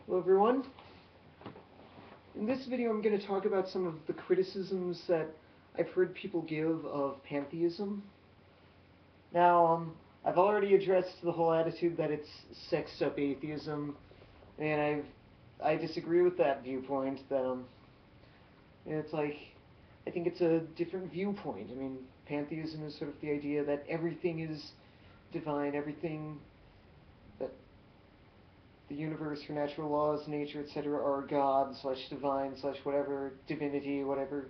Hello everyone. In this video I'm going to talk about some of the criticisms that I've heard people give of pantheism. Now, I've already addressed the whole attitude that it's sexed up atheism, and I disagree with that viewpoint, that it's like, I think it's a different viewpoint. I mean, pantheism is sort of the idea that everything is divine, everything that the universe, for natural laws, nature, etc., are God, / divine, / whatever, divinity, whatever.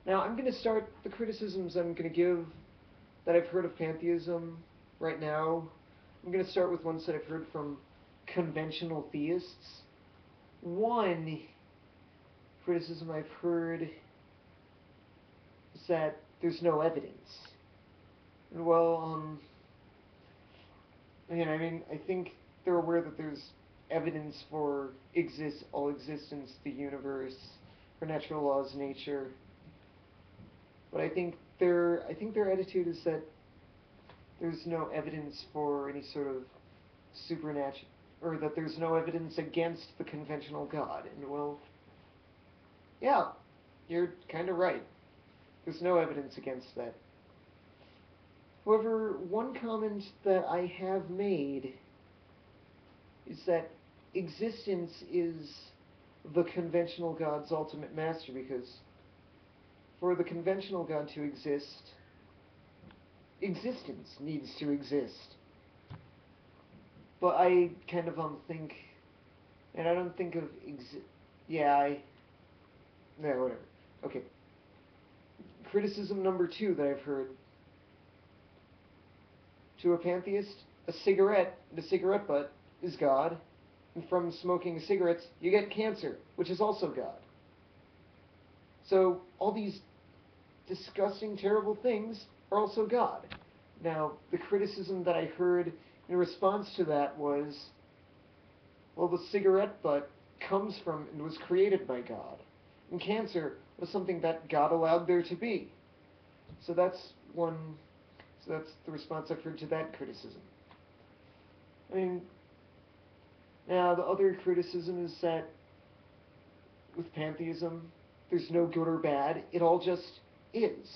Now, I'm going to start the criticisms I'm going to give that I've heard of pantheism right now. I'm going to start with ones that I've heard from conventional theists. One criticism I've heard is that there's no evidence. Well, I think they're aware that there's evidence for all existence, the universe, for natural laws, nature. But I think their attitude is that there's no evidence for any sort of supernatural, or that there's no evidence against the conventional God. And well, yeah, you're kind of right. There's no evidence against that. However, one comment that I have made is that existence is the conventional God's ultimate master, because for the conventional God to exist, existence needs to exist. But I kind of think, and I don't think of whatever. Okay. Criticism number 2 that I've heard. To a pantheist, the cigarette butt is God, and from smoking cigarettes you get cancer, which is also God. So all these disgusting, terrible things are also God. Now, the criticism that I heard in response to that was, well, the cigarette butt comes from and was created by God, and cancer was something that God allowed there to be. So that's the response I've heard to that criticism. I mean, now the other criticism is that with pantheism, there's no good or bad. It all just is.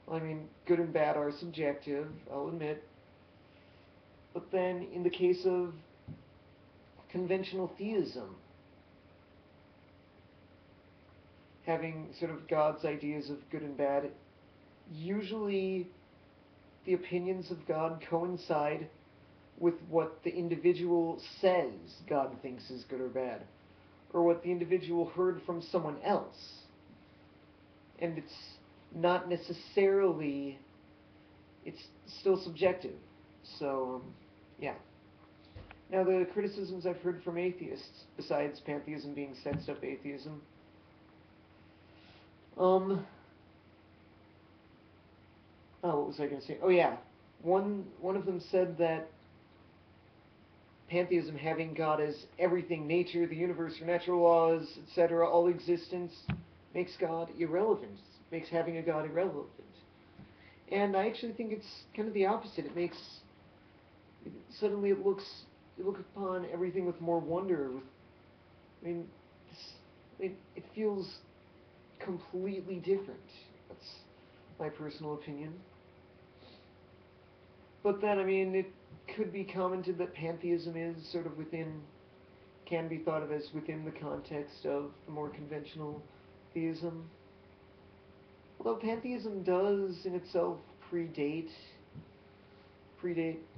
Well, I mean, good and bad are subjective, I'll admit. But then, in the case of conventional theism, having sort of God's ideas of good and bad, usually the opinions of God coincide with what the individual says God thinks is good or bad, or what the individual heard from someone else. And it's not necessarily, it's still subjective. So, yeah. Now, the criticisms I've heard from atheists, besides pantheism being sexed up atheism, what was I going to say? Oh yeah, one of them said that pantheism, having God as everything, nature, the universe, or natural laws, etc., all existence, makes God irrelevant, makes having a God irrelevant. And I actually think it's kind of the opposite. Suddenly you look upon everything with more wonder. It feels completely different. That's my personal opinion. But then, it could be commented that pantheism is sort of can be thought of as within the context of the more conventional theism. Although pantheism does in itself predate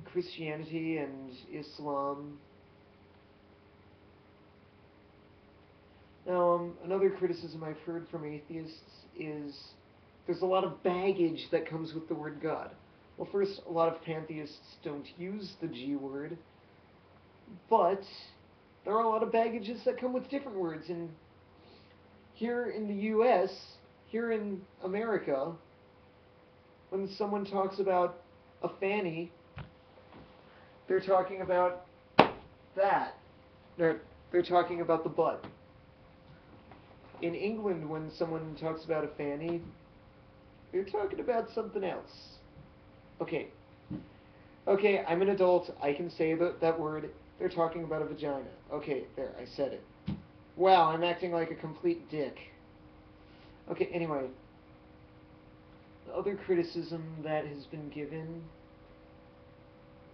Christianity and Islam. Now, another criticism I've heard from atheists is there's a lot of baggage that comes with the word God. Well, first, a lot of pantheists don't use the G word, but there are a lot of baggages that come with different words. And here in the U.S., here in America, when someone talks about a fanny, they're talking about that. They're talking about the butt. In England, when someone talks about a fanny, they're talking about something else. Okay, I'm an adult. I can say that word. they're talking about a vagina. Okay, there, I said it. Wow, I'm acting like a complete dick. Okay, anyway. The other criticism that has been given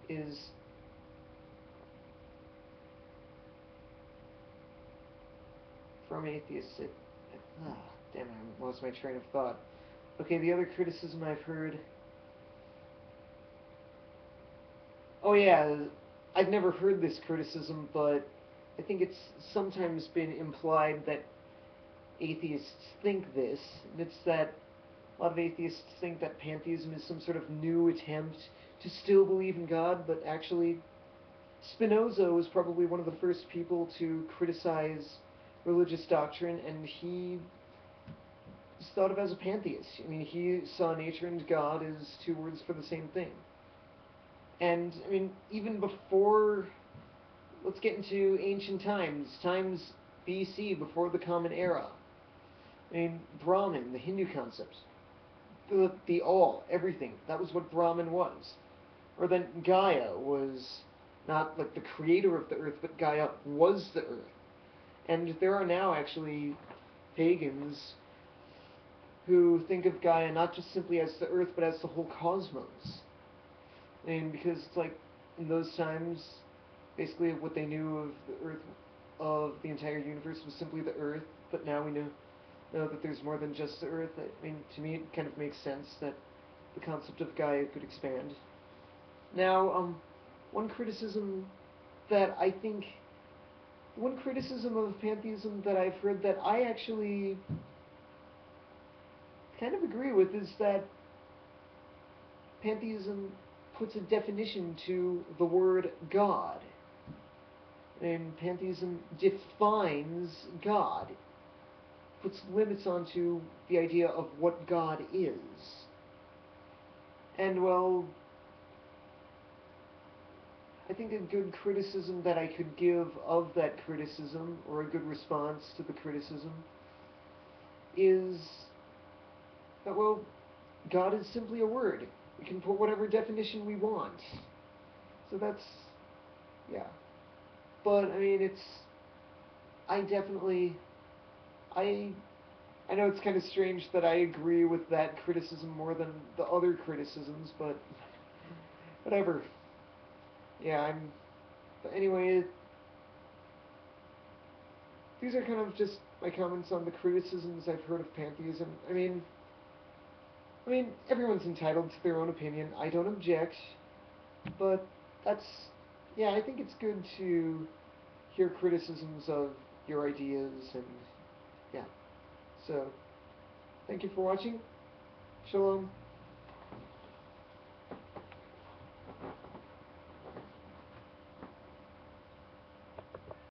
is from atheists. Damn, I lost my train of thought. Okay, the other criticism I've heard. Oh yeah, I've never heard this criticism, but I think it's sometimes been implied that atheists think this, and it's that a lot of atheists think that pantheism is some sort of new attempt to still believe in God, but actually Spinoza was probably one of the first people to criticize religious doctrine, and he is thought of as a pantheist. I mean, he saw nature and God as two words for the same thing. And, I mean, even before, let's get into ancient times BC, before the Common Era. I mean, Brahman, the Hindu concept, the all, everything, that was what Brahman was. Or then Gaia was not like the creator of the earth, but Gaia was the earth. And there are now actually pagans who think of Gaia not just simply as the earth, but as the whole cosmos. And because it's like, in those times, basically what they knew of the earth, of the entire universe, was simply the earth, but now we know that there's more than just the earth. I mean, to me it kind of makes sense that the concept of Gaia could expand. Now, one criticism of pantheism that I've heard that I actually kind of agree with is that pantheism puts a definition to the word God. And pantheism defines God, puts limits onto the idea of what God is. And, well, I think a good criticism that I could give of that criticism, or a good response to the criticism, is that, well, God is simply a word. We can put whatever definition we want. So that's, yeah. But, I mean, I definitely, I know it's kind of strange that I agree with that criticism more than the other criticisms, but whatever. Yeah, but anyway, these are kind of just my comments on the criticisms I've heard of pantheism. I mean, everyone's entitled to their own opinion. I don't object, but yeah, I think it's good to hear criticisms of your ideas, and yeah. So, thank you for watching. Shalom.